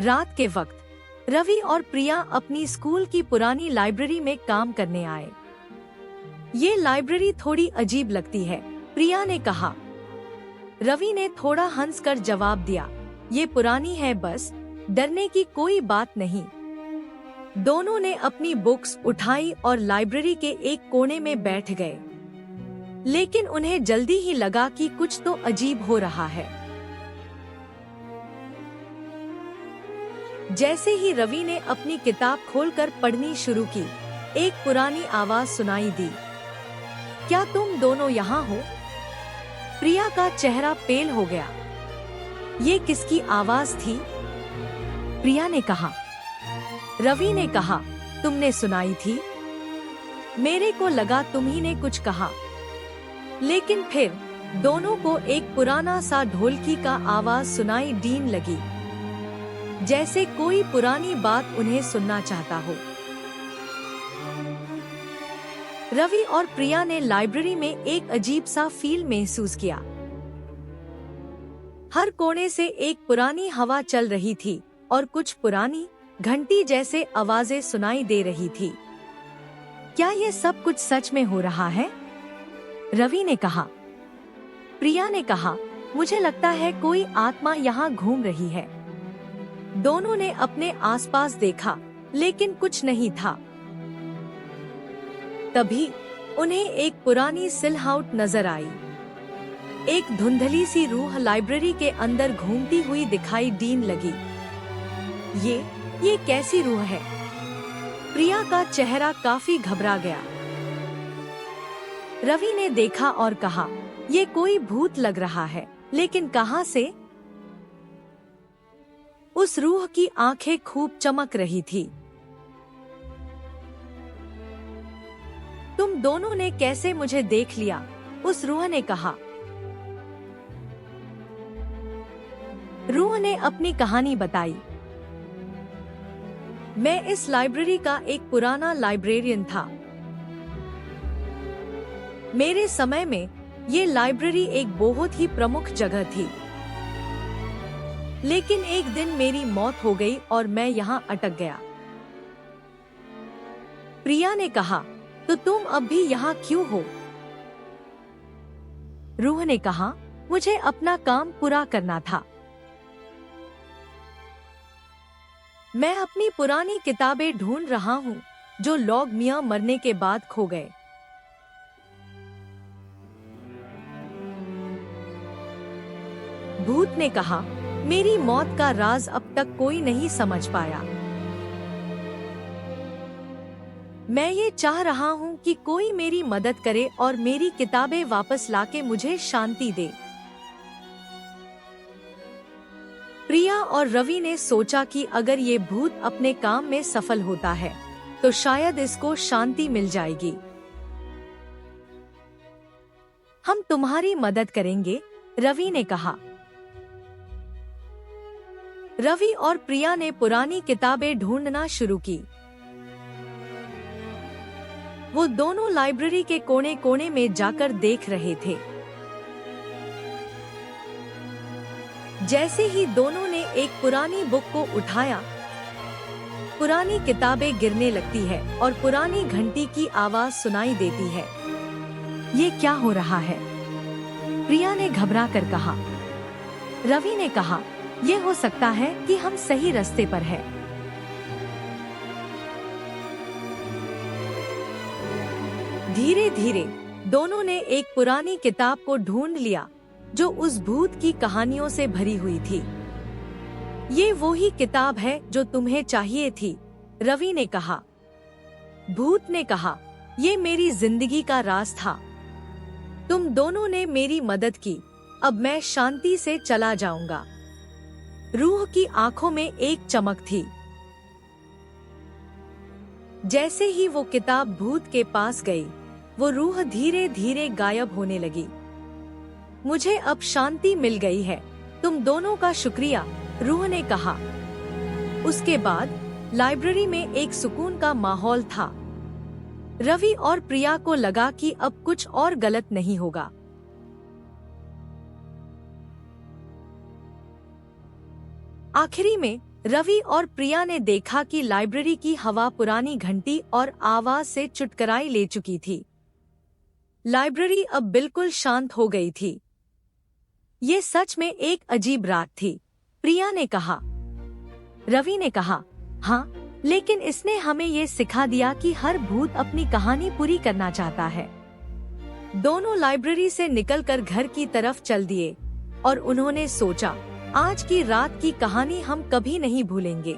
रात के वक्त रवि और प्रिया अपनी स्कूल की पुरानी लाइब्रेरी में काम करने आए। ये लाइब्रेरी थोड़ी अजीब लगती है, प्रिया ने कहा। रवि ने थोड़ा हंसकर जवाब दिया, ये पुरानी है बस, डरने की कोई बात नहीं। दोनों ने अपनी बुक्स उठाई और लाइब्रेरी के एक कोने में बैठ गए। लेकिन उन्हें जल्दी ही लगा कि कुछ तो अजीब हो रहा है। जैसे ही रवि ने अपनी किताब खोलकर पढ़नी शुरू की, एक पुरानी आवाज सुनाई दी, क्या तुम दोनों यहाँ हो? प्रिया का चेहरा पेल हो गया। ये किसकी आवाज थी? प्रिया ने कहा। रवि ने कहा, तुमने सुनाई थी? मेरे को लगा तुम्ही ने कुछ कहा। लेकिन फिर दोनों को एक पुराना सा ढोलकी का आवाज सुनाई देने लगी, जैसे कोई पुरानी बात उन्हें सुनना चाहता हो। रवि और प्रिया ने लाइब्रेरी में एक अजीब सा फील महसूस किया। हर कोने से एक पुरानी हवा चल रही थी और कुछ पुरानी घंटी जैसे आवाजें सुनाई दे रही थी। क्या ये सब कुछ सच में हो रहा है? रवि ने कहा। प्रिया ने कहा, मुझे लगता है कोई आत्मा यहाँ घूम रही है। दोनों ने अपने आसपास देखा, लेकिन कुछ नहीं था। तभी उन्हें एक पुरानी सिलहाउट नजर आई। एक धुंधली सी रूह लाइब्रेरी के अंदर घूमती हुई दिखाई देने लगी। ये कैसी रूह है? प्रिया का चेहरा काफी घबरा गया। रवि ने देखा और कहा, ये कोई भूत लग रहा है, लेकिन कहां से? उस रूह की आंखें खूब चमक रही थी। तुम दोनों ने कैसे मुझे देख लिया? उस रूह ने कहा। रूह ने अपनी कहानी बताई। मैं इस लाइब्रेरी का एक पुराना लाइब्रेरियन था। मेरे समय में ये लाइब्रेरी एक बहुत ही प्रमुख जगह थी। लेकिन एक दिन मेरी मौत हो गई और मैं यहाँ अटक गया। प्रिया ने कहा, तो तुम अब भी यहाँ क्यों हो? रूह ने कहा, मुझे अपना काम पूरा करना था। मैं अपनी पुरानी किताबें ढूंढ रहा हूँ, जो लॉग मियां मरने के बाद खो गए। भूत ने कहा, मेरी मौत का राज अब तक कोई नहीं समझ पाया। मैं ये चाह रहा हूँ कि कोई मेरी मदद करे और मेरी किताबें वापस लाके मुझे शांति दे। प्रिया और रवि ने सोचा कि अगर ये भूत अपने काम में सफल होता है, तो शायद इसको शांति मिल जाएगी। हम तुम्हारी मदद करेंगे, रवि ने कहा। रवि और प्रिया ने पुरानी किताबें ढूंढना शुरू की। वो दोनों लाइब्रेरी के कोने कोने में जाकर देख रहे थे। जैसे ही दोनों ने एक पुरानी बुक को उठाया, पुरानी किताबें गिरने लगती है और पुरानी घंटी की आवाज सुनाई देती है। ये क्या हो रहा है? प्रिया ने घबरा कर कहा। रवि ने कहा, ये हो सकता है कि हम सही रास्ते पर हैं। धीरे धीरे दोनों ने एक पुरानी किताब को ढूंढ लिया, जो उस भूत की कहानियों से भरी हुई थी। ये वही किताब है जो तुम्हें चाहिए थी, रवि ने कहा। भूत ने कहा, ये मेरी जिंदगी का राज था। तुम दोनों ने मेरी मदद की, अब मैं शांति से चला जाऊंगा। रूह की आंखों में एक चमक थी। जैसे ही वो किताब भूत के पास गई, वो रूह धीरे धीरे गायब होने लगी। मुझे अब शांति मिल गई है, तुम दोनों का शुक्रिया, रूह ने कहा। उसके बाद लाइब्रेरी में एक सुकून का माहौल था। रवि और प्रिया को लगा कि अब कुछ और गलत नहीं होगा। आखिरी में रवि और प्रिया ने देखा कि लाइब्रेरी की हवा पुरानी घंटी और आवाज से चुटकराई ले चुकी थी। लाइब्रेरी अब बिल्कुल शांत हो गई थी। ये सच में एक अजीब रात थी, प्रिया ने कहा। रवि ने कहा, हाँ, लेकिन इसने हमें ये सिखा दिया कि हर भूत अपनी कहानी पूरी करना चाहता है। दोनों लाइब्रेरी से निकलकर घर की तरफ चल दिए और उन्होंने सोचा, आज की रात की कहानी हम कभी नहीं भूलेंगे।